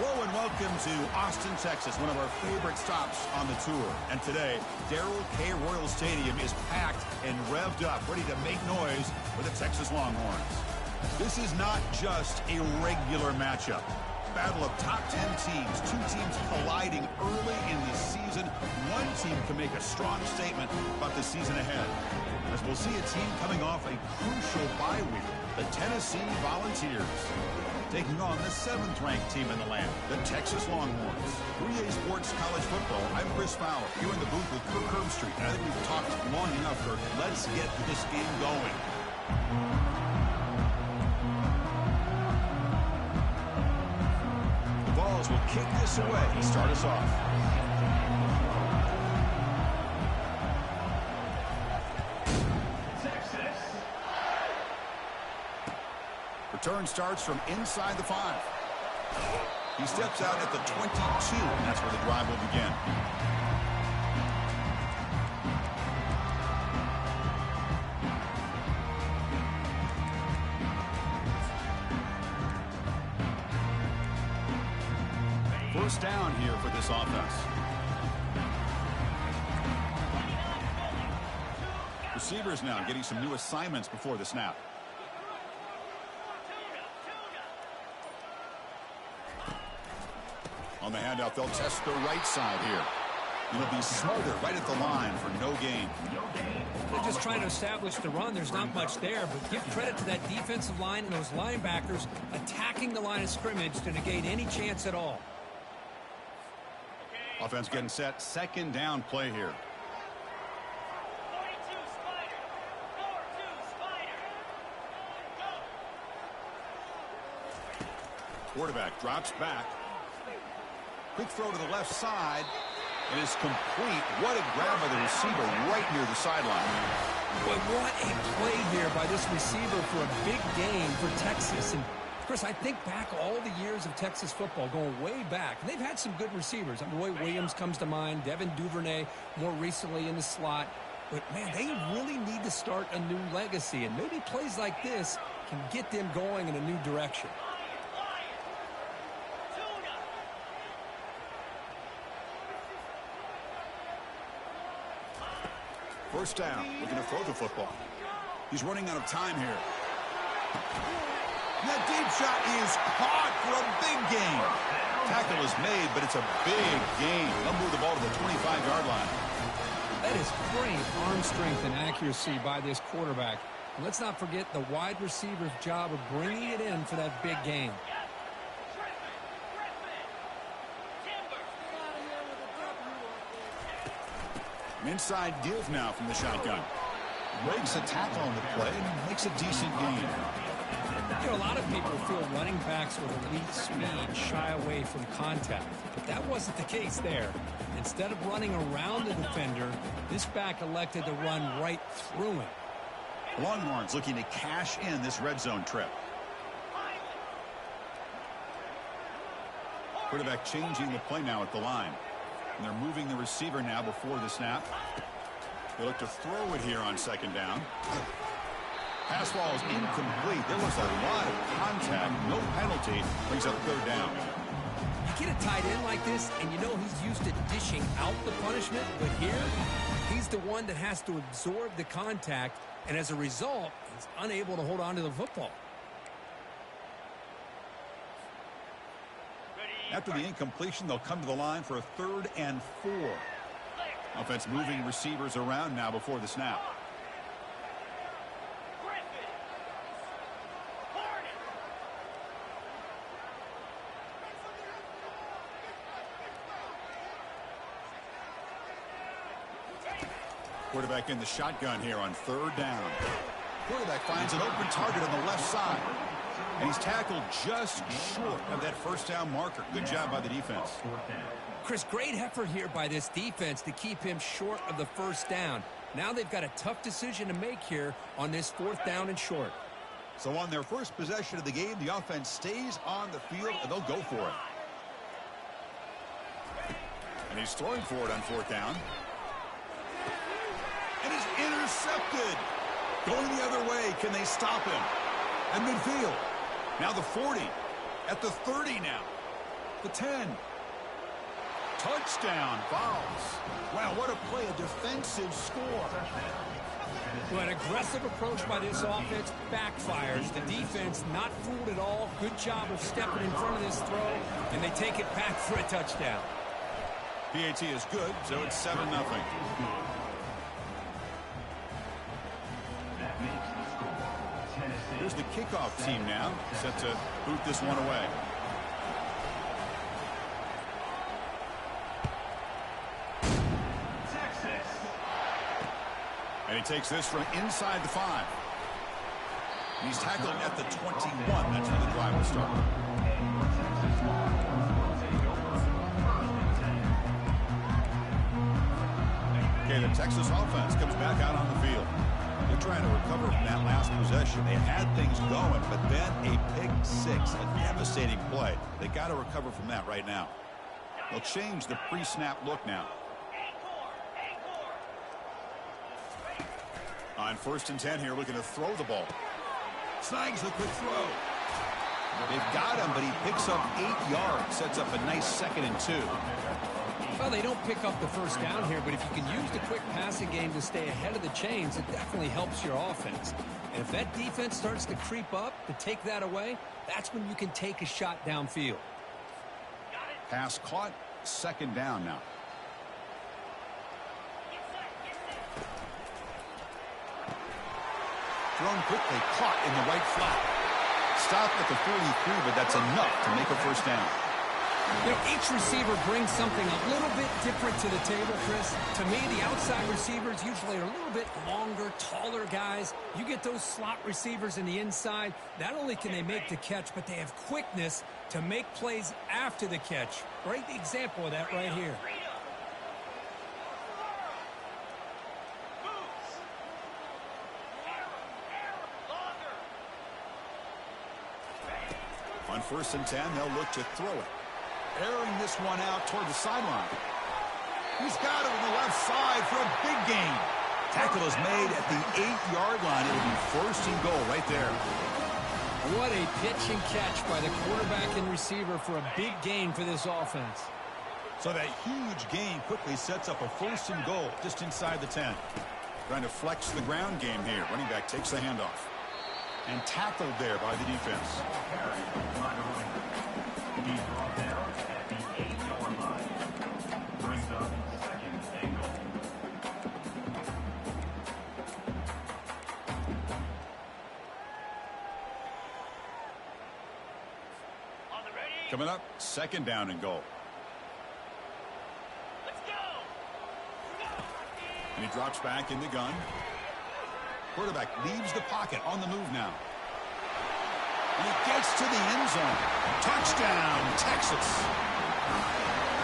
Hello and welcome to Austin, Texas, one of our favorite stops on the tour. And today, Darrell K. Royal Stadium is packed and revved up, ready to make noise for the Texas Longhorns. This is not just a regular matchup. Battle of top 10 teams, two teams colliding early in the season. One team can make a strong statement about the season ahead, as we'll see a team coming off a crucial bye week, the Tennessee Volunteers, taking on the 7th-ranked team in the land, the Texas Longhorns. 3A Sports College Football, I'm Chris Fowler, here in the booth with Kirk Herbstreit. I think we've talked long enough, Kirk. Let's get this game going. The Vols will kick this away to start us off. Return starts from inside the 5. He steps out at the 22, and that's where the drive will begin. First down here for this offense. Receivers now getting some new assignments before the snap. On the handout, they'll test the right side here. It'll be smothered right at the line for no gain. They're just trying to establish the run. There's not much there, but give credit to that defensive line and those linebackers attacking the line of scrimmage to negate any chance at all. Offense getting set. Second down play here. Quarterback drops back. Quick throw to the left side. It is complete. What a grab by the receiver right near the sideline. But what a play here by this receiver for a big game for Texas. And Chris, I think back all the years of Texas football, going way back. And they've had some good receivers. Roy Williams comes to mind, Devin Duvernay more recently in the slot. But, man, they really need to start a new legacy. And maybe plays like this can get them going in a new direction. First down, looking to throw the football. He's running out of time here. That deep shot is caught for a big gain. Tackle is made, but it's a big gain. They'll move the ball to the 25-yard line. That is great arm strength and accuracy by this quarterback. And let's not forget the wide receiver's job of bringing it in for that big gain. Inside give now from the shotgun. Breaks a tackle on the play and makes a decent gain. You know, a lot of people feel running backs with elite speed shy away from contact. But that wasn't the case there. Instead of running around the defender, this back elected to run right through him. Longhorns looking to cash in this red zone trip. Quarterback changing the play now at the line. And they're moving the receiver now before the snap. They look to throw it here on second down. Pass ball is incomplete. There was a lot of contact. No penalty. Brings up third down. You get a tight end like this, and you know he's used to dishing out the punishment. But here, he's the one that has to absorb the contact. And as a result, he's unable to hold on to the football. After the incompletion, they'll come to the line for a 3rd and 4. Offense moving receivers around now before the snap. Quarterback in the shotgun here on 3rd down. Quarterback finds an open target on the left side. And he's tackled just short of that first down marker. Good job by the defense. Chris, great effort here by this defense to keep him short of the first down. Now they've got a tough decision to make here on this 4th down and short. So on their first possession of the game, the offense stays on the field, and they'll go for it. And he's throwing for it on 4th down. And it's intercepted. Going the other way. Can they stop him? At midfield. Now the 40. At the 30 now. The 10. Touchdown, Vols. Wow, what a play, a defensive score. Well, an aggressive approach by this offense backfires. The defense not fooled at all. Good job of stepping in front of this throw, and they take it back for a touchdown. PAT is good, so it's 7-0. Here's the kickoff team now, set to boot this one away. And he takes this from inside the 5. And he's tackled at the 21. That's where the drive will start. Okay, the Texas offense comes back out on the field. They're trying to recover from that last possession. They had things going, but then a pick 6, a devastating play. They got to recover from that right now. They'll change the pre-snap look now. On 1st and 10 here, looking to throw the ball. Snags the quick throw. They've got him, but he picks up 8 yards. Sets up a nice 2nd and 2. Well, they don't pick up the first down here, but if you can use the quick passing game to stay ahead of the chains, it definitely helps your offense. And if that defense starts to creep up to take that away, that's when you can take a shot downfield. Pass caught, 2nd down now. Thrown quickly, caught in the right flat. Stopped at the 43, but that's enough to make a first down. You know, each receiver brings something a little bit different to the table, Chris. To me, the outside receivers usually are a little bit longer, taller guys. You get those slot receivers in the inside, not only can they make the catch, but they have quickness to make plays after the catch. Great example of that right here. On 1st and 10, they'll look to throw it. Airing this one out toward the sideline. He's got it on the left side for a big gain. Tackle is made at the 8-yard line. It'll be 1st and goal right there. What a pitch and catch by the quarterback and receiver for a big gain for this offense. So that huge gain quickly sets up a 1st and goal just inside the 10. Trying to flex the ground game here. Running back takes the handoff. And tackled there by the defense. Coming up, 2nd down and goal. Let's go. And he drops back in the gun. Quarterback leaves the pocket on the move now. And he gets to the end zone. Touchdown, Texas.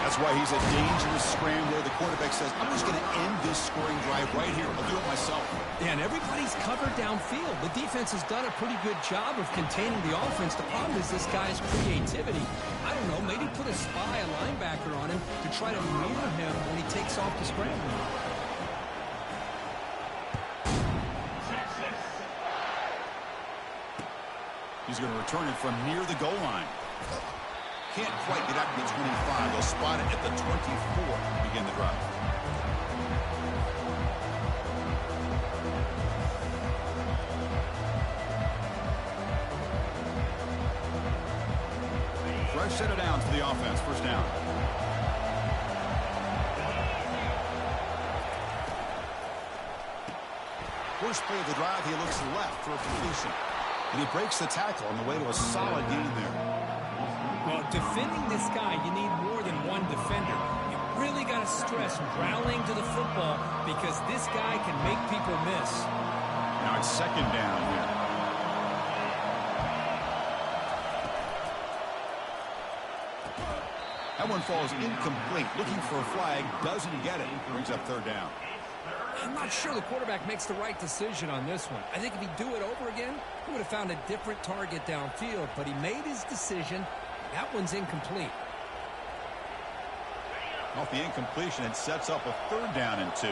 That's why he's a dangerous scrambler. The quarterback says, I'm just going to end this scoring drive right here. I'll do it myself. Yeah, and everybody's covered downfield. The defense has done a pretty good job of containing the offense. The problem is this guy's creativity. I don't know, maybe put a spy, a linebacker on him to try to mirror him when he takes off the scramble. He's going to return it from near the goal line. Can't quite get out to the 25. They'll spot it at the 24 to begin the drive. Fresh set it down to the offense. 1st down. First play of the drive, he looks left for a completion. And he breaks the tackle on the way to a solid gain there. Well, defending this guy, you need more than one defender. You really got to stress rallying to the football because this guy can make people miss. Now it's 2nd down here. That one falls incomplete. Looking for a flag, doesn't get it. Brings up 3rd down. I'm not sure the quarterback makes the right decision on this one. I think if he'd do it over again, he would have found a different target downfield, but he made his decision. That one's incomplete. Off the incompletion, it sets up a 3rd down and 2.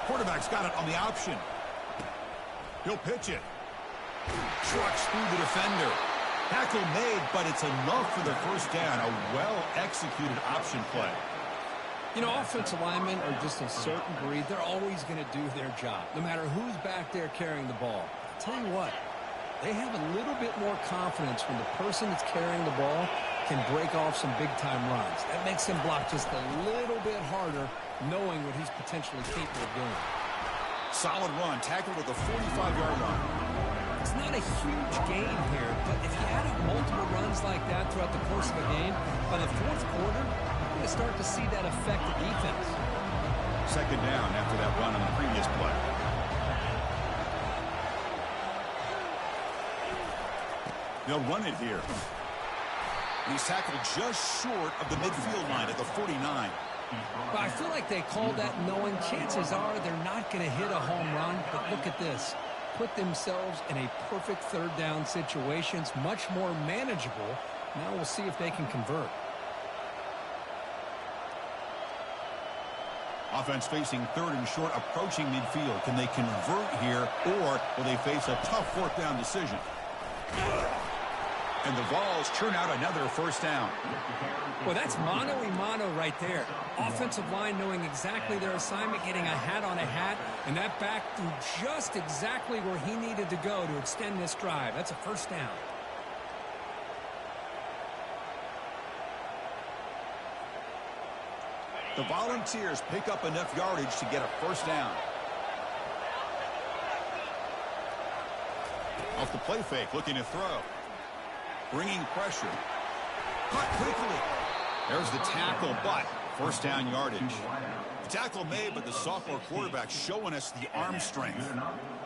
Quarterback's got it on the option. He'll pitch it. Trucks through the defender. Tackle made, but it's enough for the first down. A well-executed option play. You know, offensive linemen are just a certain breed. They're always going to do their job, no matter who's back there carrying the ball. I'll tell you what, they have a little bit more confidence when the person that's carrying the ball can break off some big-time runs. That makes him block just a little bit harder, knowing what he's potentially capable of doing. Solid run, tackled at the 45-yard line. It's not a huge gain here, but if you add up multiple runs like that throughout the course of a game, by the fourth quarter, you're going to start to see that affect the defense. Second down after that run on the previous play. They'll run it here. He's tackled just short of the midfield line at the 49. But I feel like they called that knowing chances are they're not going to hit a home run. But look at this. Put themselves in a perfect third down situation. It's much more manageable. Now we'll see if they can convert. Offense facing third and short, approaching midfield. Can they convert here, or will they face a tough fourth down decision? And the Vols turn out another first down. Well, that's mano-a-mano right there. Offensive line knowing exactly their assignment, getting a hat on a hat, and that back threw just exactly where he needed to go to extend this drive. That's a first down. The Volunteers pick up enough yardage to get a first down. Off the play fake, looking to throw. Bringing pressure. Cut quickly. There's the tackle, but first down yardage. The tackle made, but the sophomore quarterback showing us the arm strength.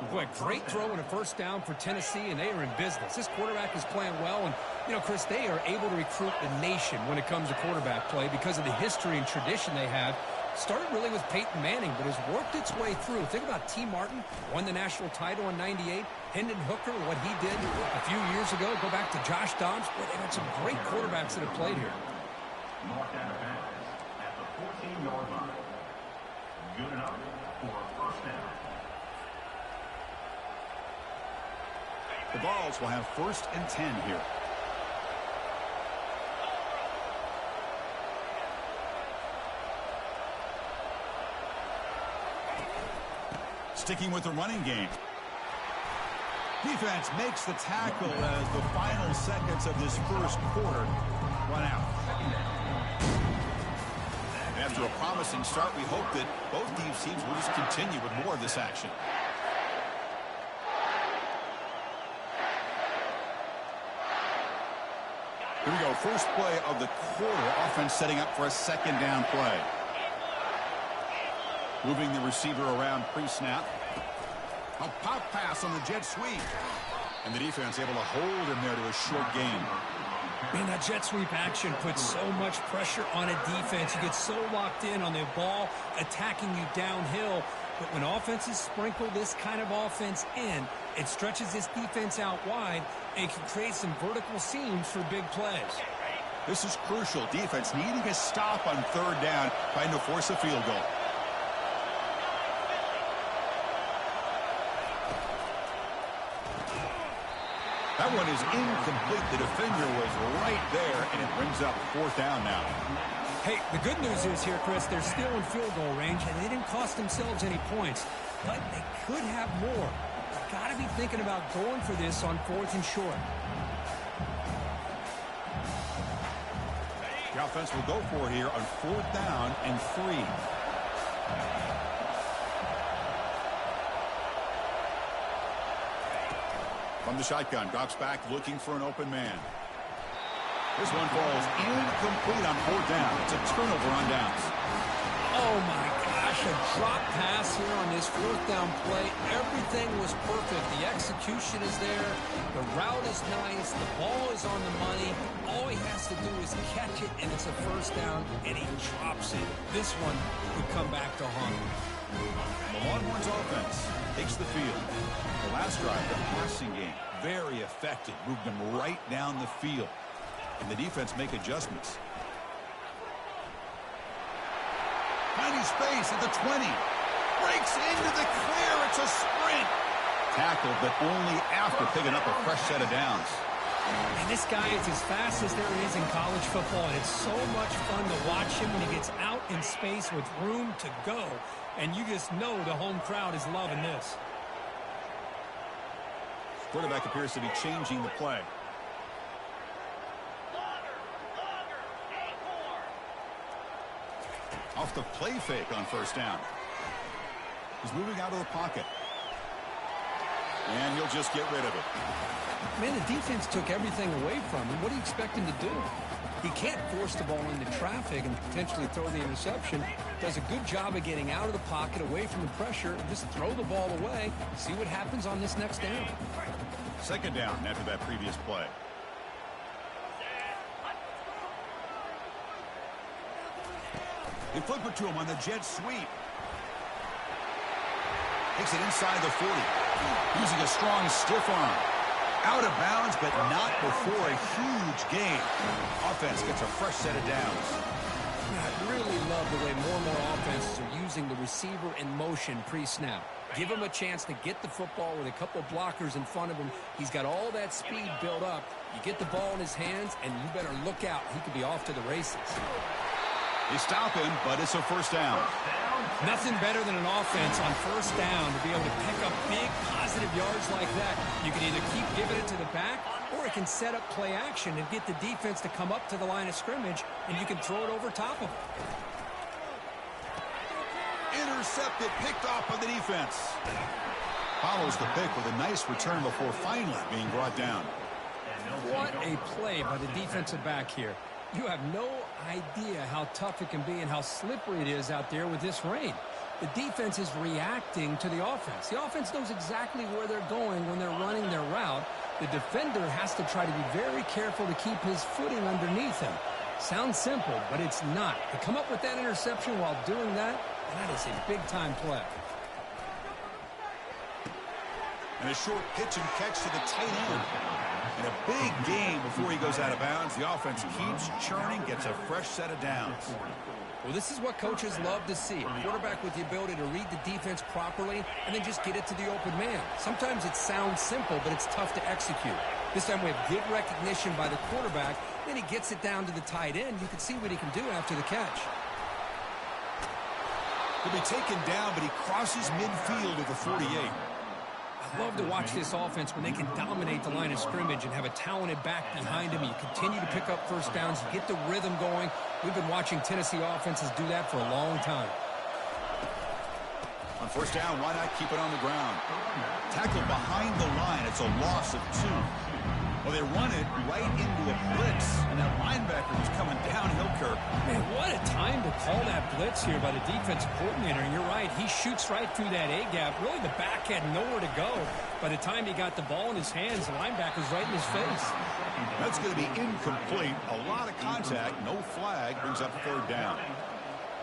Boy, great throw and a first down for Tennessee, and they are in business. This quarterback is playing well, and, you know, Chris, they are able to recruit the nation when it comes to quarterback play because of the history and tradition they have. Started really with Peyton Manning, but has worked its way through. Think about T. Martin, won the national title in '98. Hendon Hooker, what he did a few years ago. Go back to Josh Dobbs. Boy, they've had some great quarterbacks that have played here. Marked out of bounds at the 14-yard line. Good enough for a first down. The Vols will have 1st and 10 here. Sticking with the running game. Defense makes the tackle as the final seconds of this first quarter run out. After a promising start, we hope that both these teams will just continue with more of this action. Here we go. First play of the quarter. Offense setting up for a second down play. Moving the receiver around pre-snap. A pop pass on the jet sweep. And the defense able to hold him there to a short gain. Man, that jet sweep action puts so much pressure on a defense. You get so locked in on the ball attacking you downhill. But when offenses sprinkle this kind of offense in, it stretches this defense out wide and can create some vertical seams for big plays. This is crucial. Defense needing a stop on third down, trying to force a field goal. That one is incomplete. The defender was right there, and it brings up fourth down now. Hey, the good news is here, Chris, they're still in field goal range, and they didn't cost themselves any points. But they could have more. They've got to be thinking about going for this on 4th and short. The offense will go for it here on 4th down and 3. From the shotgun, drops back looking for an open man. This one falls incomplete on 4th down. It's a turnover on downs. Oh, my gosh, a drop pass here on this 4th down play. Everything was perfect. The execution is there. The route is nice. The ball is on the money. All he has to do is catch it, and it's a first down, and he drops it. This one could come back to haunt him. The Longhorns offense takes the field. The last drive, the passing game, very effective. Moved them right down the field. And the defense make adjustments. Tiny space at the 20. Breaks into the clear. It's a sprint. Tackled, but only after picking up a fresh set of downs. And this guy is as fast as there is in college football, and it's so much fun to watch him when he gets out in space with room to go. And you just know the home crowd is loving this. Quarterback appears to be changing the play. Off the play fake on first down. He's moving out of the pocket. And he'll just get rid of it. Man, the defense took everything away from him. What do you expect him to do? He can't force the ball into traffic and potentially throw the interception. Does a good job of getting out of the pocket, away from the pressure, and just throw the ball away. See what happens on this next down. Second down after that previous play. They flip it to him on the jet sweep. Takes it inside the 40. Using a strong stiff arm. Out of bounds, but not before a huge gain. Offense gets a fresh set of downs. I really love the way more and more offenses are using the receiver in motion pre-snap. Give him a chance to get the football with a couple blockers in front of him. He's got all that speed built up. You get the ball in his hands, and you better look out. He could be off to the races. They stop him, but it's a first down. Nothing better than an offense on first down to be able to pick up big positive yards like that. You can either keep giving it to the back, or it can set up play action and get the defense to come up to the line of scrimmage, and you can throw it over top of them. Intercepted, picked off by the defense. Follows the pick with a nice return before finally being brought down. What a play by the defensive back here. You have no idea how tough it can be and how slippery it is out there with this rain. The defense is reacting to the offense. The offense knows exactly where they're going when they're running their route. The defender has to try to be very careful to keep his footing underneath him. Sounds simple, but it's not. To come up with that interception while doing that, that is a big-time play. And a short pitch and catch to the tight end. And a big game before he goes out of bounds. The offense keeps churning, gets a fresh set of downs. Well, this is what coaches love to see. A quarterback with the ability to read the defense properly and then just get it to the open man. Sometimes it sounds simple, but it's tough to execute. This time we have good recognition by the quarterback. Then he gets it down to the tight end. You can see what he can do after the catch. He'll be taken down, but he crosses midfield at the 48. I love to watch this offense when they can dominate the line of scrimmage and have a talented back behind him. You continue to pick up first downs, you get the rhythm going. We've been watching Tennessee offenses do that for a long time. On first down, why not keep it on the ground? Tackled behind the line. It's a loss of 2. Well, they run it right into a blitz, and that linebacker was coming downhill, Kirk. Man, what a time to call that blitz here by the defensive coordinator. And you're right, he shoots right through that A-gap. Really, the back had nowhere to go. By the time he got the ball in his hands, the linebacker's right in his face. That's going to be incomplete. A lot of contact, no flag, brings up third down.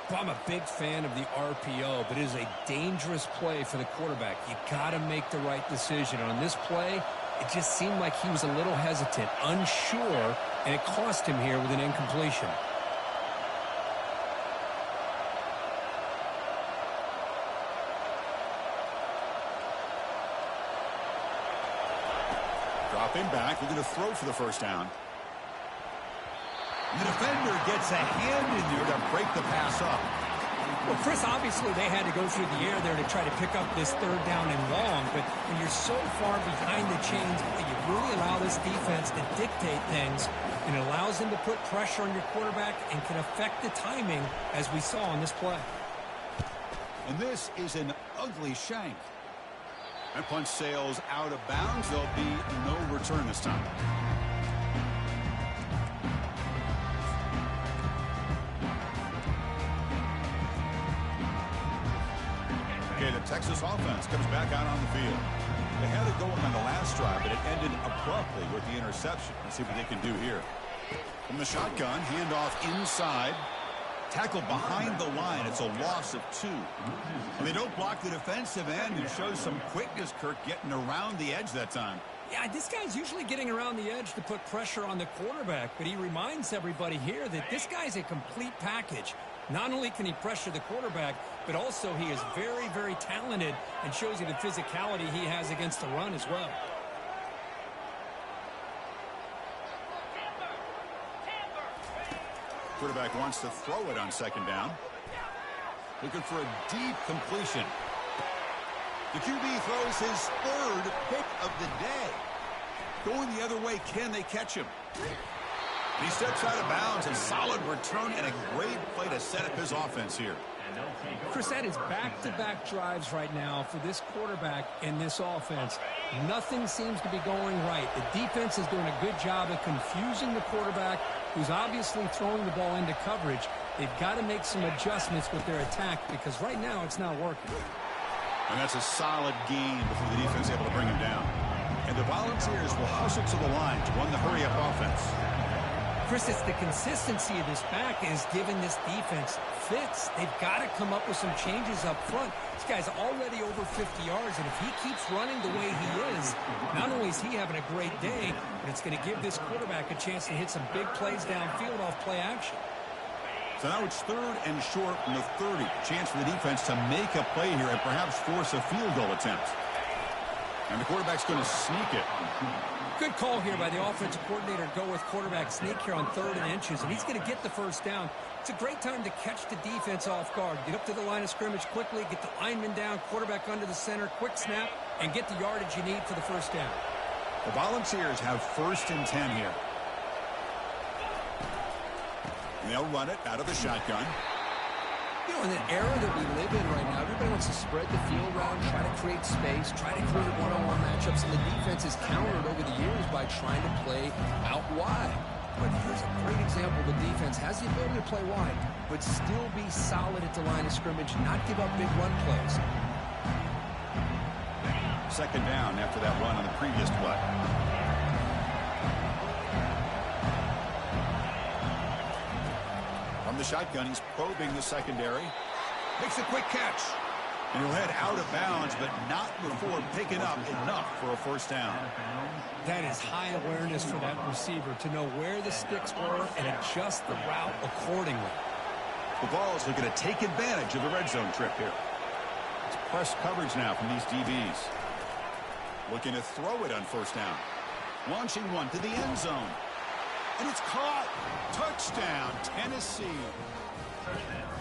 Well, I'm a big fan of the RPO, but it is a dangerous play for the quarterback. You got to make the right decision. On this play, it just seemed like he was a little hesitant, unsure, and it cost him here with an incompletion. Dropping back, looking to throw for the first down. The defender gets a hand in there to break the pass up. Well, Chris, obviously they had to go through the air there to try to pick up this third down and long, but when you're so far behind the chains, you really allow this defense to dictate things, and it allows them to put pressure on your quarterback and can affect the timing, as we saw on this play. And this is an ugly shank. That punch sails out of bounds. There'll be no return this time. Okay, the Texas offense comes back out on the field. They had it going on the last drive, but it ended abruptly with the interception. Let's see what they can do here. From the shotgun, handoff inside. Tackled behind the line. It's a loss of 2. And they don't block the defensive end and show some quickness, Kirk, getting around the edge that time. Yeah, this guy's usually getting around the edge to put pressure on the quarterback, but he reminds everybody here that this guy's a complete package. Not only can he pressure the quarterback, but also he is very, very talented and shows you the physicality he has against the run as well. Quarterback wants to throw it on second down. Looking for a deep completion. The QB throws his third pick of the day. Going the other way, can they catch him? He steps out of bounds, a solid return and a great play to set up his offense here. Chris, that is back-to-back drives right now for this quarterback and this offense. Nothing seems to be going right. The defense is doing a good job of confusing the quarterback, who's obviously throwing the ball into coverage. They've got to make some adjustments with their attack because right now it's not working. And that's a solid gain before the defense is able to bring him down. And the Volunteers will hustle to the line to run the hurry-up offense. Chris, it's the consistency of this back is giving this defense fits. They've got to come up with some changes up front. This guy's already over 50 yards, and if he keeps running the way he is, not only is he having a great day, but it's going to give this quarterback a chance to hit some big plays downfield off play action. So now it's third and short from the 30. Chance for the defense to make a play here and perhaps force a field goal attempt. And the quarterback's going to sneak it. Good call here by the offensive coordinator to go with quarterback sneak here on 3rd and inches, and he's going to get the first down. It's a great time to catch the defense off guard. Get up to the line of scrimmage quickly, get the lineman down, quarterback under the center, quick snap, and get the yardage you need for the first down. The Volunteers have 1st and 10 here. And they'll run it out of the shotgun. You know, in the era that we live in right now, everybody wants to spread the field around, try to create space, try to create one-on-one matchups, and the defense is countered over the years by trying to play out wide. But here's a great example. The defense has the ability to play wide, but still be solid at the line of scrimmage, not give up big run plays. 2nd down after that run on the previous play. From the shotgun, he's probing the secondary. Makes a quick catch. And he'll head out of bounds, but not before picking up enough for a first down. That is high awareness for that receiver to know where the sticks were and adjust the route accordingly. The Vols looking to take advantage of the red zone trip here. It's press coverage now from these DBs. Looking to throw it on first down. Launching one to the end zone. And it's caught. Touchdown, Tennessee.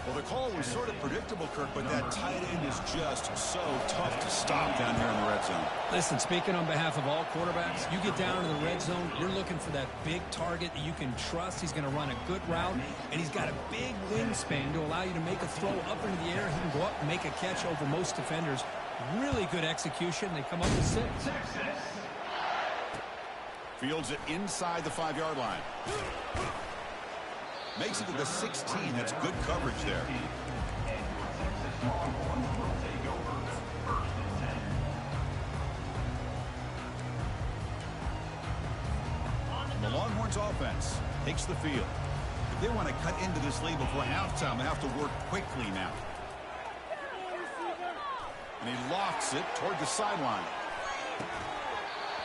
Well, the call was sort of predictable, Kirk, but that tight end is just so tough to stop down here in the red zone. Listen, speaking on behalf of all quarterbacks, you get down to the red zone, you're looking for that big target that you can trust. He's going to run a good route, and he's got a big wingspan to allow you to make a throw up into the air. He can go up and make a catch over most defenders. Really good execution. They come up with 6. Fields it inside the 5-yard line. Makes it to the 16. That's good coverage there. The Longhorns offense takes the field. If they want to cut into this lead before halftime, they have to work quickly now. And he lofts it toward the sideline.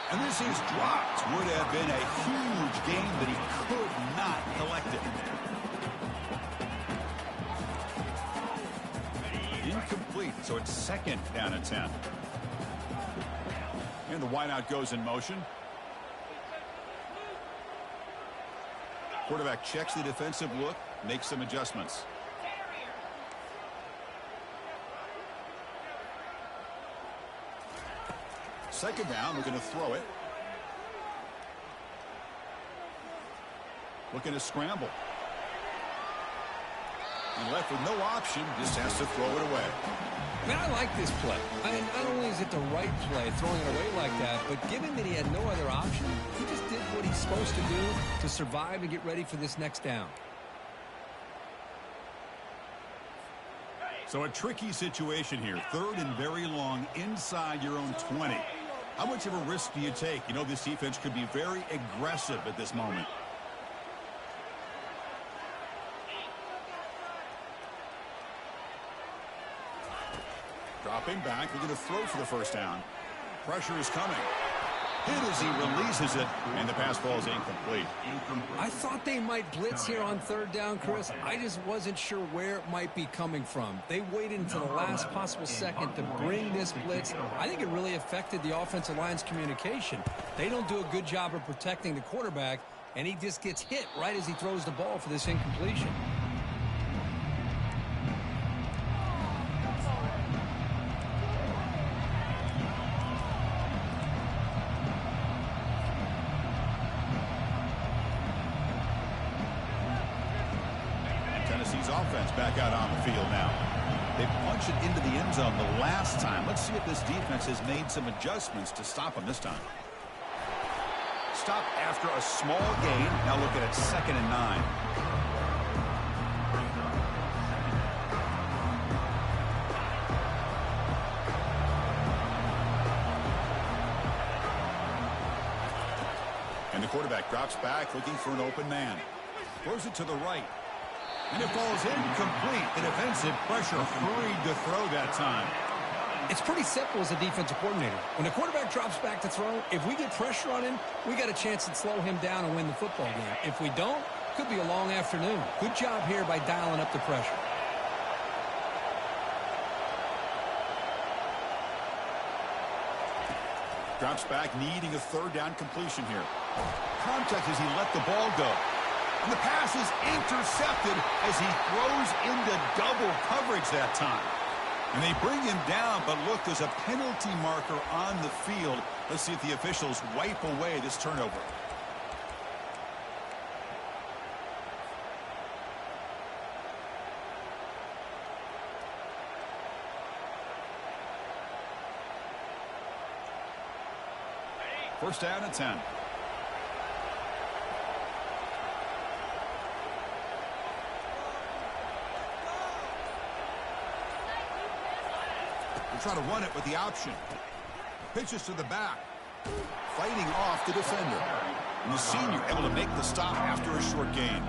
And this is dropped. Would have been a huge game, but he could not collect it. Incomplete, so it's 2nd down and 10. And the wideout goes in motion. Quarterback checks the defensive look, makes some adjustments. Second down, looking to throw it. Looking to scramble. He left with no option, just has to throw it away. Man, I like this play. Not only is it the right play, throwing it away like that, but given that he had no other option, he just did what he's supposed to do to survive and get ready for this next down. So a tricky situation here. 3rd and very long inside your own 20. How much of a risk do you take? You know, this defense could be very aggressive at this moment. Dropping back, looking to throw for the first down. Pressure is coming. hit as he releases it, and the pass ball is incomplete. I thought they might blitz here on third down, Chris. I just wasn't sure where it might be coming from. They waited until the last possible second to bring this blitz. I think it really affected the offensive line's communication. They don't do a good job of protecting the quarterback, and he just gets hit right as he throws the ball for this incompletion. Tennessee's offense back out on the field now. They punched it into the end zone the last time. Let's see if this defense has made some adjustments to stop them this time. Stop after a small gain. Now look at it, 2nd and 9. And the quarterback drops back looking for an open man. Throws it to the right. And it falls incomplete. The defensive pressure hurried to throw that time. It's pretty simple as a defensive coordinator. When the quarterback drops back to throw, if we get pressure on him, we got a chance to slow him down and win the football game. If we don't, could be a long afternoon. Good job here by dialing up the pressure. Drops back, needing a third down completion here. Contact as he let the ball go. And the pass is intercepted as he throws into double coverage that time. And they bring him down, but look, there's a penalty marker on the field. Let's see if the officials wipe away this turnover. First down at 10. They try to run it with the option. Pitches to the back. Fighting off the defender. And the senior able to make the stop after a short gain.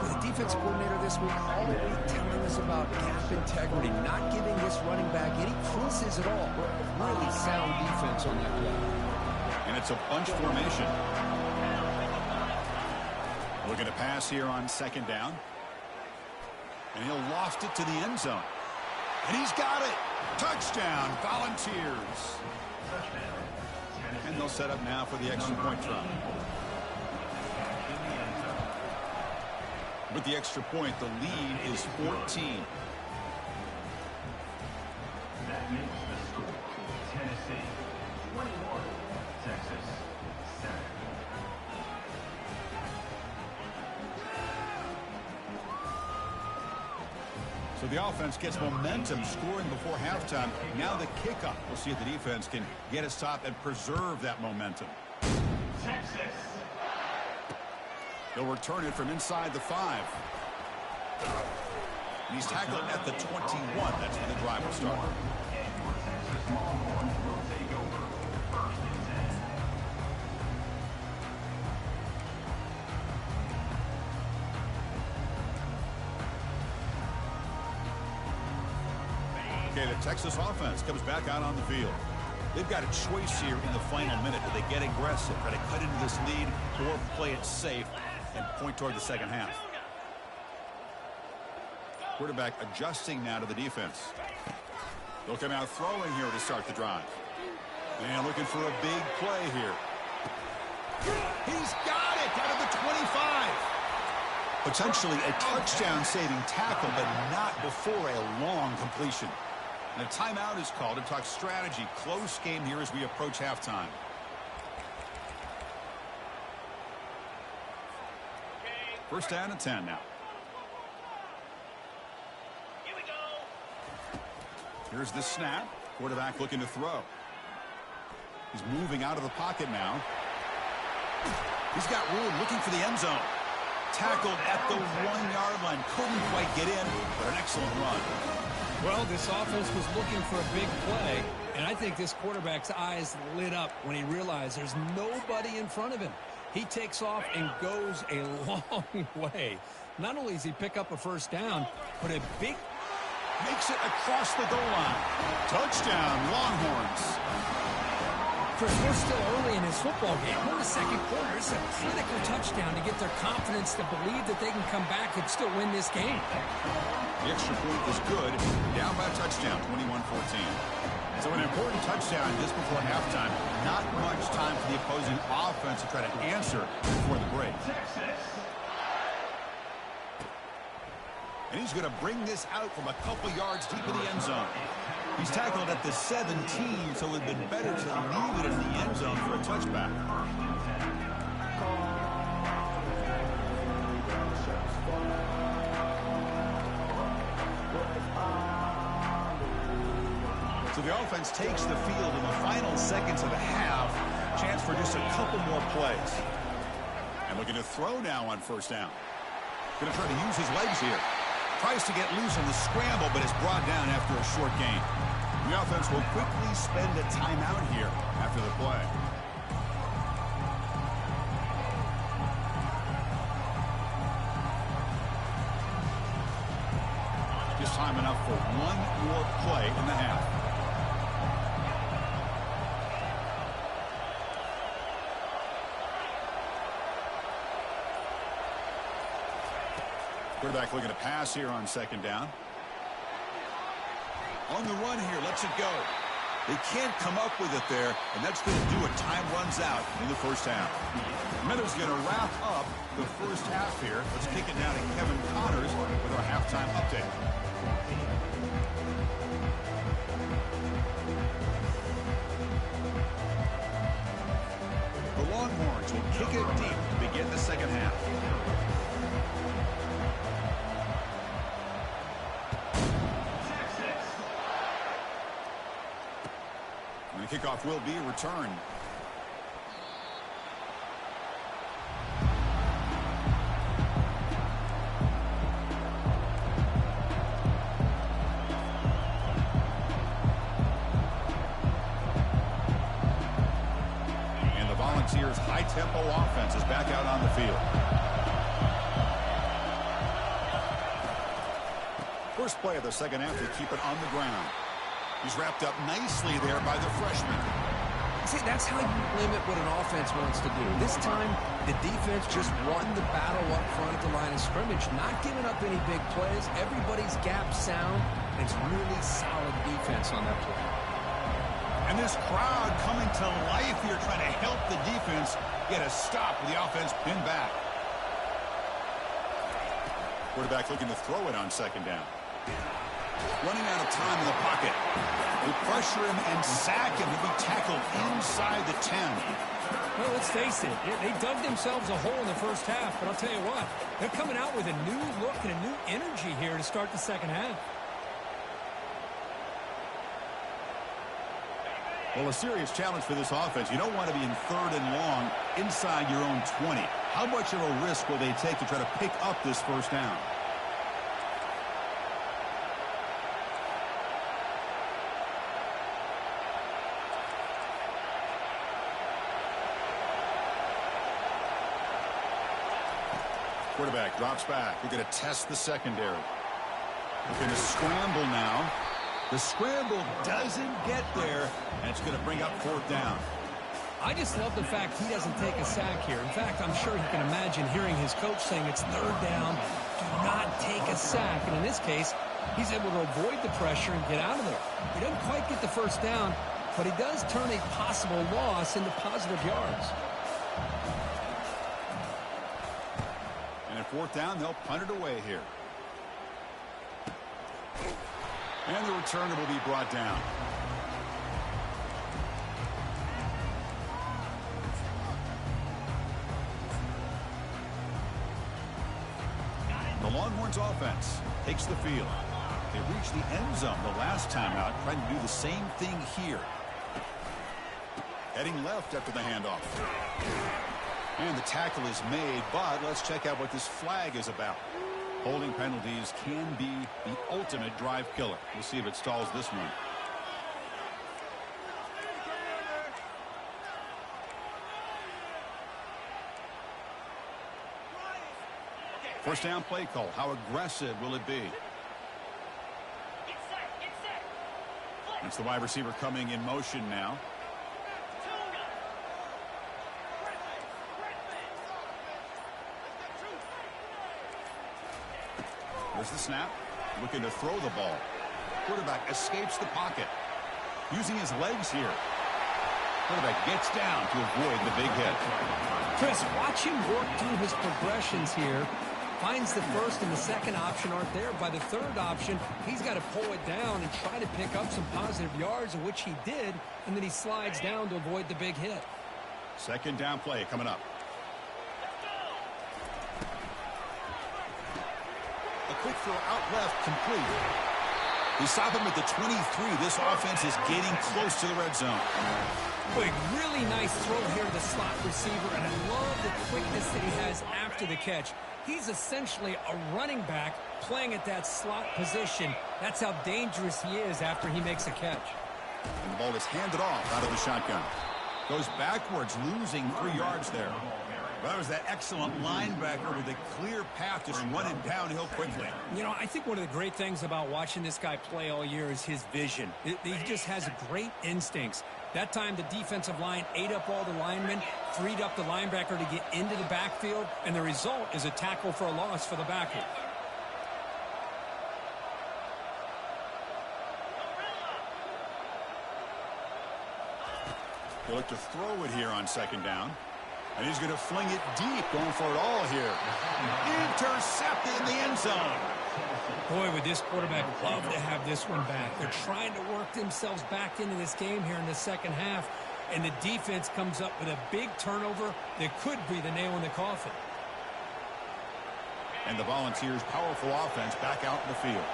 The defense coordinator this week always telling us about gap integrity, not giving this running back any creases at all. Really sound defense on that play. And it's a bunch formation. Looking to pass here on 2nd down. And he'll loft it to the end zone. And he's got it. Touchdown, Volunteers. And they'll set up now for the extra point try. With the extra point, the lead is 14. That makes the score Tennessee 21, Texas 7. So the offense gets momentum, scoring before halftime. Now the kickoff. We'll see if the defense can get a stop and preserve that momentum. Texas. They'll return it from inside the 5. And he's tackled at the 21. That's where the drive will start. Texas Longhorns will take over 1st and 10. Okay, the Texas offense comes back out on the field. They've got a choice here in the final minute. Do they get aggressive, try to cut into this lead, or play it safe and point toward the second half? Quarterback adjusting now to the defense. They'll come out throwing here to start the drive. And looking for a big play here. He's got it out of the 25. Potentially a touchdown-saving tackle, but not before a long completion. And a timeout is called to talk strategy. Close game here as we approach halftime. First down at 10 now. Here we go. Here's the snap. Quarterback looking to throw. He's moving out of the pocket now. He's got room looking for the end zone. Tackled at the 1-yard line. Couldn't quite get in, but an excellent run. Well, this offense was looking for a big play, and I think this quarterback's eyes lit up when he realized there's nobody in front of him. He takes off and goes a long way. Not only does he pick up a first down, but a big... Makes it across the goal line. Touchdown, Longhorns. Chris, we're still early in this football game. We're in the second quarter. It's a critical touchdown to get their confidence to believe that they can come back and still win this game. The extra point is good. Down by a touchdown, 21-14. So an important touchdown just before halftime. Not much time for the opposing offense to try to answer before the break. And he's going to bring this out from a couple yards deep in the end zone. He's tackled at the 17, so it would have been better to leave it in the end zone for a touchback. So the offense takes the field in the final seconds of the half. Chance for just a couple more plays. And looking to throw now on first down. Going to try to use his legs here. Tries to get loose on the scramble, but is brought down after a short gain. The offense will quickly spend a timeout here after the play. Just time enough for one more play in the half. Quarterback looking to pass here on second down. On the run here, lets it go. They can't come up with it there, and that's going to do it. Time runs out in the first half. Meadows going to wrap up the first half here. Let's kick it down to Kevin Connors with our halftime update. The Longhorns will kick it deep to begin the second half. Kickoff will be returned. And the Volunteers' high-tempo offense is back out on the field. First play of the second half to keep it on the ground. He's wrapped up nicely there by the freshman. See, that's how you limit what an offense wants to do. This time, the defense just won the battle up front at the line of scrimmage, not giving up any big plays. Everybody's gap sound, and it's really solid defense on that play. And this crowd coming to life here, trying to help the defense get a stop with the offense pinned back. Quarterback looking to throw it on second down. Running out of time in the pocket. They pressure him and sack him. He'll be tackled inside the 10. Well, let's face it. They dug themselves a hole in the first half, but I'll tell you what, they're coming out with a new look and a new energy here to start the second half. Well, a serious challenge for this offense. You don't want to be in third and long inside your own 20. How much of a risk will they take to try to pick up this first down? Quarterback drops back. We're going to test the secondary. We're going to scramble now. The scramble doesn't get there, and it's going to bring up fourth down. I just love the fact he doesn't take a sack here. In fact, I'm sure he can imagine hearing his coach saying it's third down, do not take a sack. And in this case, he's able to avoid the pressure and get out of there. He doesn't quite get the first down, but he does turn a possible loss into positive yards. Fourth down, they'll punt it away here. And the returner will be brought down. The Longhorns offense takes the field. They reached the end zone the last time out, trying to do the same thing here. Heading left after the handoff. And the tackle is made, but let's check out what this flag is about. Holding penalties can be the ultimate drive killer. We'll see if it stalls this one. First down play call. How aggressive will it be? It's the wide receiver coming in motion now. There's the snap. Looking to throw the ball. Quarterback escapes the pocket. Using his legs here. Quarterback gets down to avoid the big hit. Chris, watch him work through his progressions here. Finds the first and the second option aren't there. By the third option, he's got to pull it down and try to pick up some positive yards, of which he did, and then he slides down to avoid the big hit. Second down play coming up. A quick throw out left, complete. They stop him at the 23. This offense is getting close to the red zone. Boy, really nice throw here to the slot receiver, and I love the quickness that he has after the catch. He's essentially a running back playing at that slot position. That's how dangerous he is after he makes a catch. And the ball is handed off out of the shotgun. Goes backwards, losing 3 yards there. Well, that was that excellent linebacker with a clear path to run it downhill quickly. You know, I think one of the great things about watching this guy play all year is his vision. He just has great instincts. That time, the defensive line ate up all the linemen, freed up the linebacker to get into the backfield, and the result is a tackle for a loss for the backer. He'll look to throw it here on second down. And he's going to fling it deep, going for it all here. Intercepted in the end zone. Boy, would this quarterback love to have this one back. They're trying to work themselves back into this game here in the second half, and the defense comes up with a big turnover that could be the nail in the coffin. And the Volunteers' powerful offense back out in the field.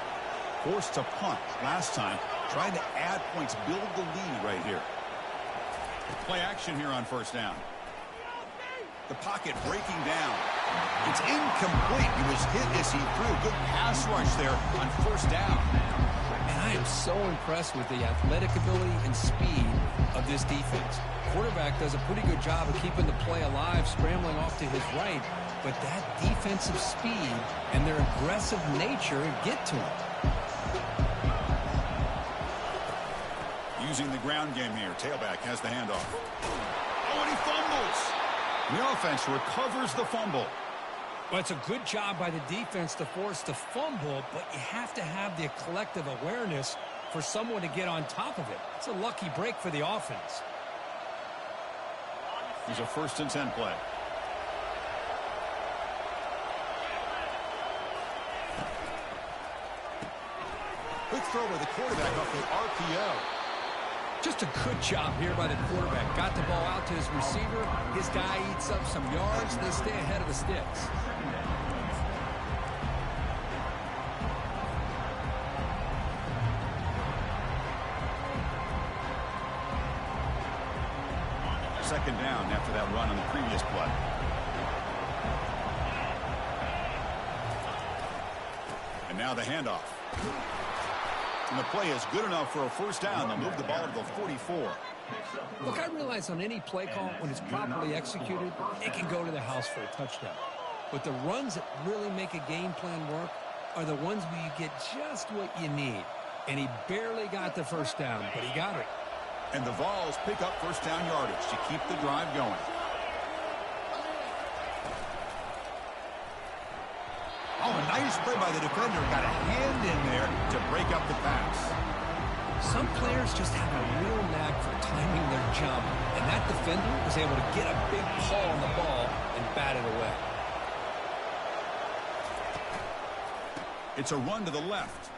Forced to punt last time, trying to add points, build the lead right here. Play action here on first down. The pocket breaking down. It's incomplete. He was hit as he threw. Good pass rush there on first down. And I am so impressed with the athletic ability and speed of this defense. Quarterback does a pretty good job of keeping the play alive, scrambling off to his right. But that defensive speed and their aggressive nature get to him. Using the ground game here. Tailback has the handoff. Oh, and he fumbles. The offense recovers the fumble. Well, it's a good job by the defense to force the fumble, but you have to have the collective awareness for someone to get on top of it. It's a lucky break for the offense. Here's a 1st and 10 play. Quick throw by the quarterback off the RPO. Just a good job here by the quarterback. Got the ball out to his receiver. His guy eats up some yards. They stay ahead of the sticks. Second down after that run on the previous play. And now the handoff. And the play is good enough for a first down. They'll move the ball to the 44. Look, I realize on any play call, when it's properly executed, it can go to the house for a touchdown. But the runs that really make a game plan work are the ones where you get just what you need. And he barely got the first down, but he got it. And the Vols pick up first down yardage to keep the drive going. Oh, a nice play by the defender. Got a hand in there to break up the pass. Some players just have a real knack for timing their jump, and that defender was able to get a big paw on the ball and bat it away. It's a run to the left.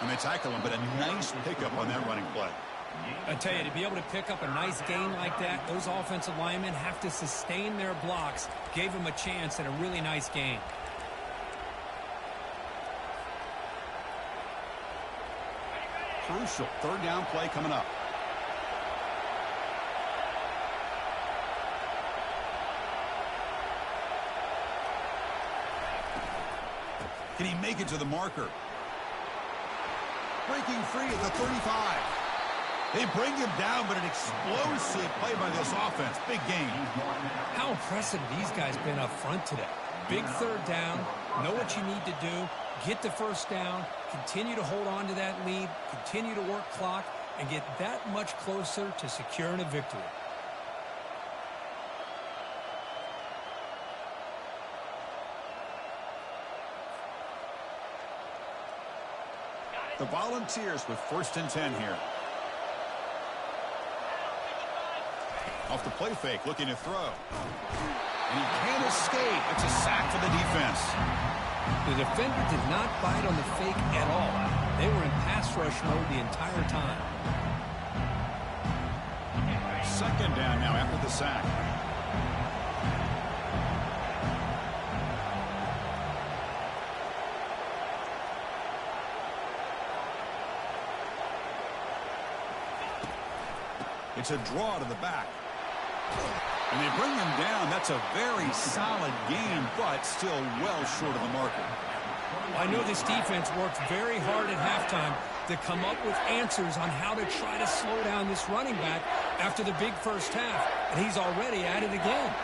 And they tackle him, but a nice pickup on that running play. I tell you, to be able to pick up a nice gain like that, those offensive linemen have to sustain their blocks. Gave him a chance at a really nice gain. Crucial third down play coming up. Can he make it to the marker? Breaking free at the 35. They bring him down, but an explosive play by this offense. Big gain. How impressive these guys been up front today. Big third down. Know what you need to do. Get the first down. Continue to hold on to that lead. Continue to work clock. And get that much closer to securing a victory. The Volunteers with 1st and 10 here. Off the play fake, looking to throw. And he can't escape. It's a sack for the defense. The defender did not bite on the fake at all. They were in pass rush mode the entire time. 2nd down now after the sack. It's a draw to the back. And they bring him down. That's a very solid game, but still well short of the marker. I know this defense worked very hard at halftime to come up with answers on how to try to slow down this running back after the big first half, and he's already at it again.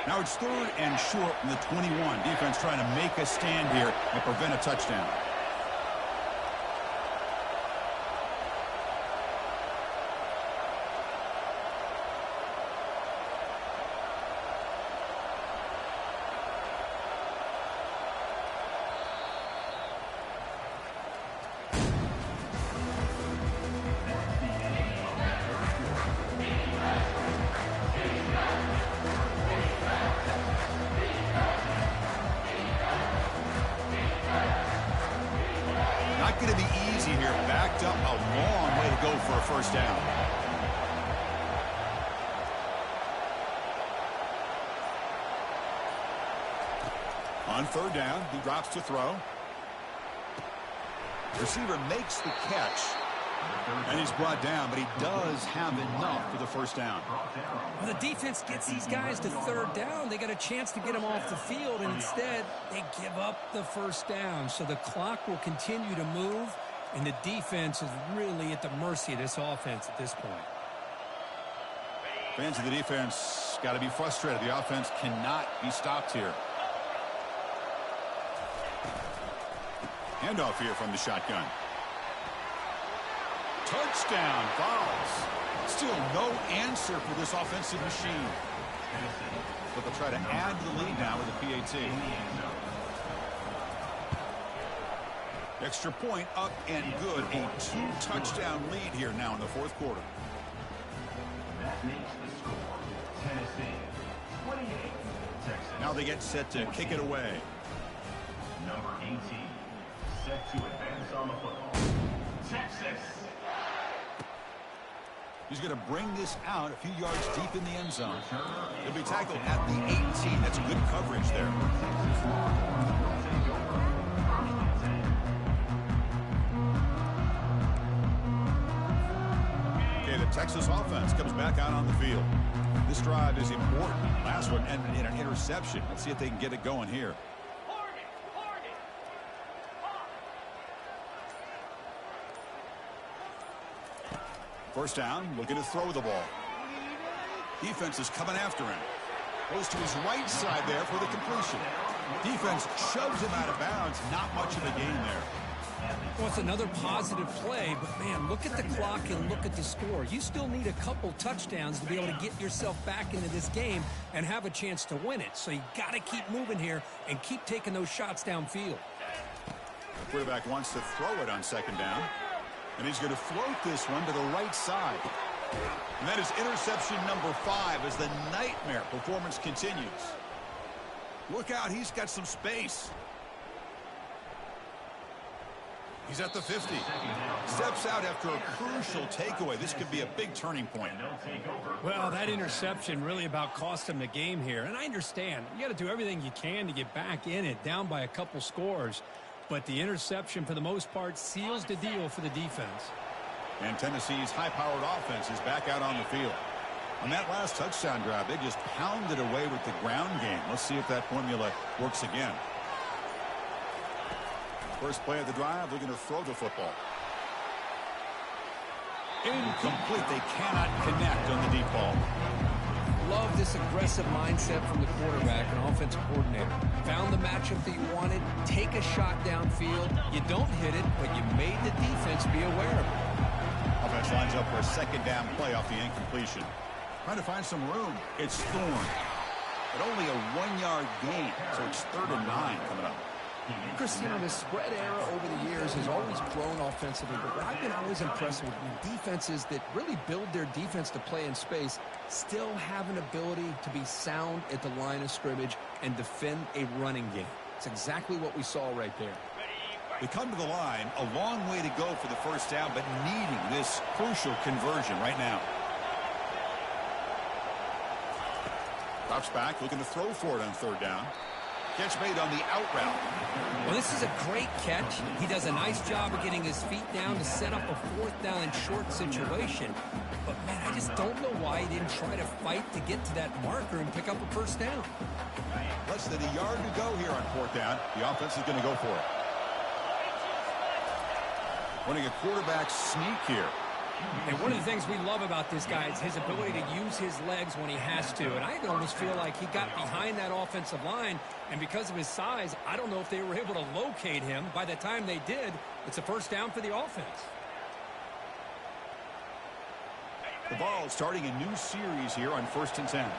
Now it's 3rd and short from the 21. Defense trying to make a stand here and prevent a touchdown. Going to be easy here. Backed up a long way to go for a 1st down. On 3rd down, he drops to throw. Receiver makes the catch. And he's brought down, but he does have enough for the 1st down. Well, the defense gets these guys to 3rd down. They got a chance to get them off the field, and instead they give up the 1st down. So the clock will continue to move, and the defense is really at the mercy of this offense at this point. Fans of the defense got to be frustrated. The offense cannot be stopped here. Handoff here from the shotgun. Touchdown, fouls. Still no answer for this offensive machine. But they'll try to add to the lead now with a PAT. Extra point up and good. A 2-touchdown lead here now in the 4th quarter. That makes the score Tennessee 28, Texas. Now they get set to kick it away. Number 18, set to advance on the football. Texas. He's going to bring this out a few yards deep in the end zone. He'll be tackled at the 18. That's good coverage there. Okay, the Texas offense comes back out on the field. This drive is important. Last one ended in an interception. Let's see if they can get it going here. 1st down, looking to throw the ball. Defense is coming after him. Goes to his right side there for the completion. Defense shoves him out of bounds. Not much of a gain there. Well, it's another positive play, but, man, look at the clock and look at the score. You still need a couple touchdowns to be able to get yourself back into this game and have a chance to win it. So you got to keep moving here and keep taking those shots downfield. The quarterback wants to throw it on 2nd down. And he's going to float this one to the right side. And that is interception number 5 as the nightmare performance continues. Look out, he's got some space. He's at the 50. Steps out after a crucial takeaway. This could be a big turning point. Well, that interception really about cost him the game here. And I understand. You got to do everything you can to get back in it, down by a couple scores. But the interception, for the most part, seals the deal for the defense. And Tennessee's high-powered offense is back out on the field. On that last touchdown drive, they just pounded away with the ground game. Let's see if that formula works again. First play of the drive, looking to throw the football. Incomplete. They cannot connect on the deep ball. Love this aggressive mindset from the quarterback and offensive coordinator. Found the matchup that you wanted. Take a shot downfield. You don't hit it, but you made the defense be aware of it. Offense lines up for a 2nd down play off the incompletion. Trying to find some room. It's Thorne. But only a 1-yard gain, so it's 3rd and 9 coming up. Chris, you know, the spread era over the years has always grown offensively, but what I've been always impressed with defenses that really build their defense to play in space still have an ability to be sound at the line of scrimmage and defend a running game. It's exactly what we saw right there. We come to the line, a long way to go for the first down, but needing this crucial conversion right now. Drops back, looking to throw for it on third down. Catch made on the out route. Well, this is a great catch. He does a nice job of getting his feet down to set up a fourth down and short situation. But, man, I just don't know why he didn't try to fight to get to that marker and pick up a first down. Less than a yard to go here on fourth down. The offense is going to go for it. Running a quarterback sneak here. And one of the things we love about this guy is his ability to use his legs when he has to. And I almost feel like he got behind that offensive line, and because of his size, I don't know if they were able to locate him. By the time they did, it's a first down for the offense. The ball starting a new series here on 1st and 10.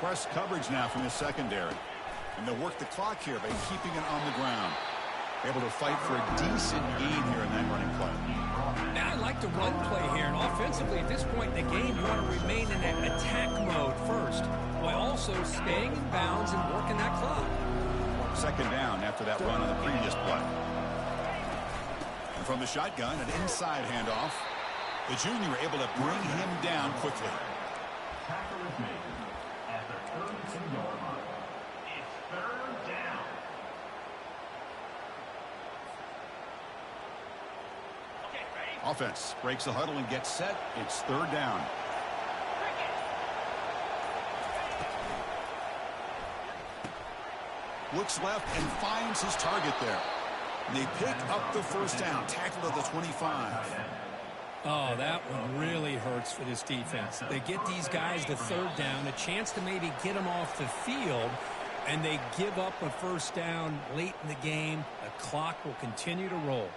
Press coverage now from the secondary. And they'll work the clock here by keeping it on the ground. Able to fight for a decent gain here in that running play. Now, I like the run play here, and offensively at this point in the game, you want to remain in that attack mode first, while also staying in bounds and working that clock. Second down after that run on the previous play. And from the shotgun, an inside handoff. The junior able to bring him down quickly. Tackle is made at the 32-yard line. It's third down. Offense breaks the huddle and gets set. It's third down. Looks left and finds his target there. They pick up the first down. Tackled at the 25. Oh, that one really hurts for this defense. They get these guys to third down, a chance to maybe get them off the field, and they give up a first down late in the game. The clock will continue to roll.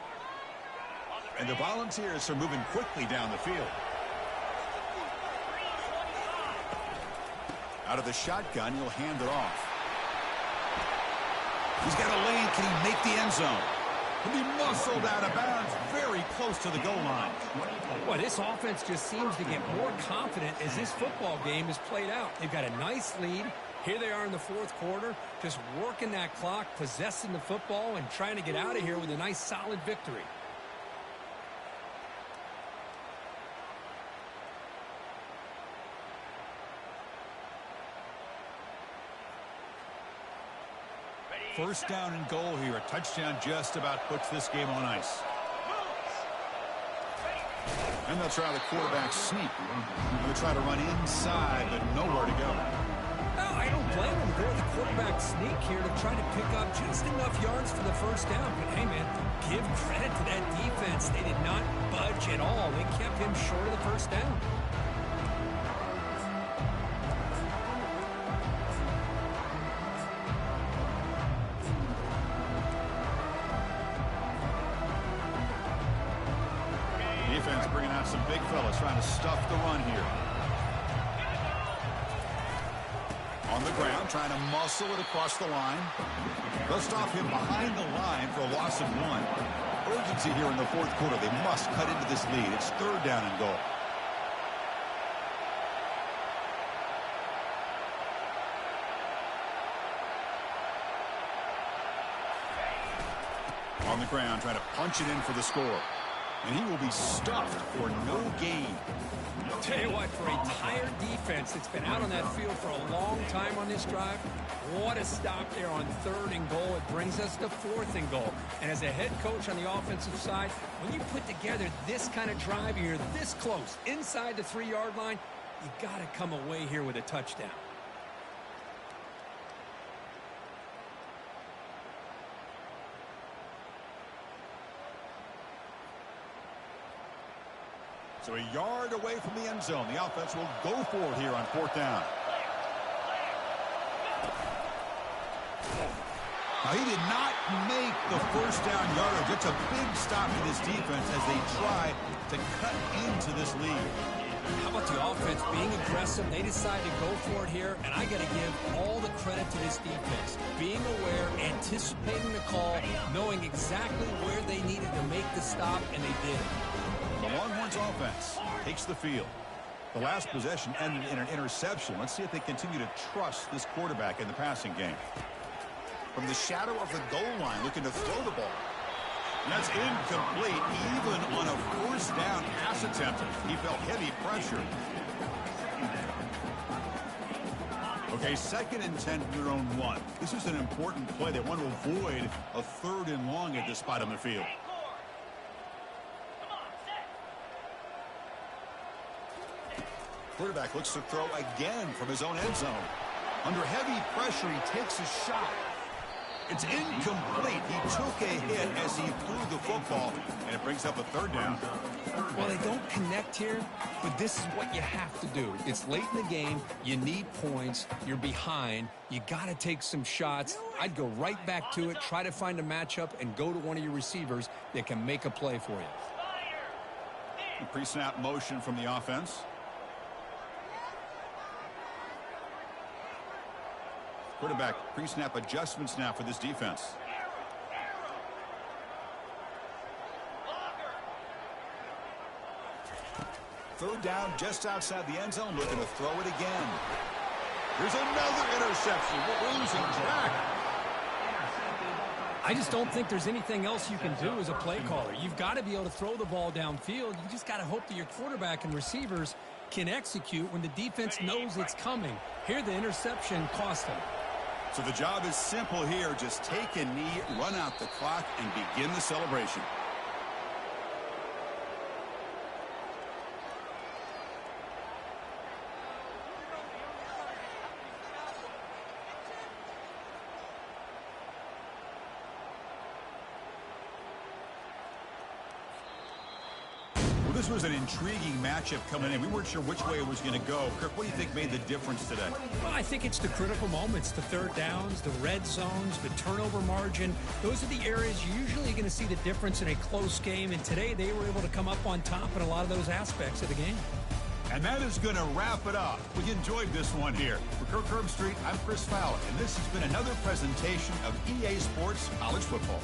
And the Volunteers are moving quickly down the field. Out of the shotgun, he'll hand it off. He's got a lane. Can he make the end zone? He'll be muscled out of bounds very close to the goal line. Boy, this offense just seems to get more confident as this football game is played out. They've got a nice lead. Here they are in the fourth quarter, just working that clock, possessing the football, and trying to get out of here with a nice, solid victory. First down and goal here. A touchdown just about puts this game on ice. And they'll try the quarterback sneak. They'll try to run inside, but nowhere to go. No, I don't blame them. Go with the quarterback sneak here to try to pick up just enough yards for the first down. But, hey, man, give credit to that defense. They did not budge at all. They kept him short of the first down. Defense bringing out some big fellas trying to stuff the run here. On the ground, trying to muscle it across the line. They'll stop him behind the line for a loss of 1. Urgency here in the fourth quarter. They must cut into this lead. It's third down and goal. On the ground, trying to punch it in for the score. And he will be stuffed for no gain. I'll tell you what, for a tired defense that's been out on that field for a long time on this drive, what a stop there on third and goal. It brings us to fourth and goal. And as a head coach on the offensive side, when you put together this kind of drive, you're this close, inside the 3-yard line, you got to come away here with a touchdown. So a yard away from the end zone. The offense will go for it here on fourth down. Now, he did not make the first down yardage. It's a big stop for this defense as they try to cut into this lead. How about the offense being aggressive? They decide to go for it here, and I got to give all the credit to this defense. Being aware, anticipating the call, knowing exactly where they needed to make the stop, and they did. The Longhorns offense takes the field. The last possession ended in an interception. Let's see if they continue to trust this quarterback in the passing game. From the shadow of the goal line, looking to throw the ball. And that's incomplete, even on a first down pass attempt. He felt heavy pressure. Okay, 2nd and 10 from their own 1. This is an important play. They want to avoid a 3rd and long at this spot on the field. Quarterback looks to throw again from his own end zone. Under heavy pressure, he takes a shot. It's incomplete. He took a hit as he threw the football, and it brings up a 3rd down. Well, they don't connect here, but this is what you have to do. It's late in the game. You need points. You're behind. You got to take some shots. I'd go right back to it, try to find a matchup, and go to one of your receivers that can make a play for you. Pre-snap motion from the offense. Quarterback pre-snap adjustments now for this defense. Third down just outside the end zone, looking to throw it again. Here's another interception. We're losing track. I just don't think there's anything else you can do as a play caller. You've got to be able to throw the ball downfield. You just got to hope that your quarterback and receivers can execute when the defense knows it's coming. Here, the interception cost them. So the job is simple here. Just take a knee, run out the clock, and begin the celebration. This was an intriguing matchup coming in. We weren't sure which way it was going to go. Kirk, what do you think made the difference today? Well, I think it's the critical moments, the 3rd downs, the red zones, the turnover margin. Those are the areas you're usually going to see the difference in a close game. And today they were able to come up on top in a lot of those aspects of the game. And that is going to wrap it up. We enjoyed this one here. For Kirk Herbstreit, I'm Chris Fowler, and this has been another presentation of EA Sports College Football.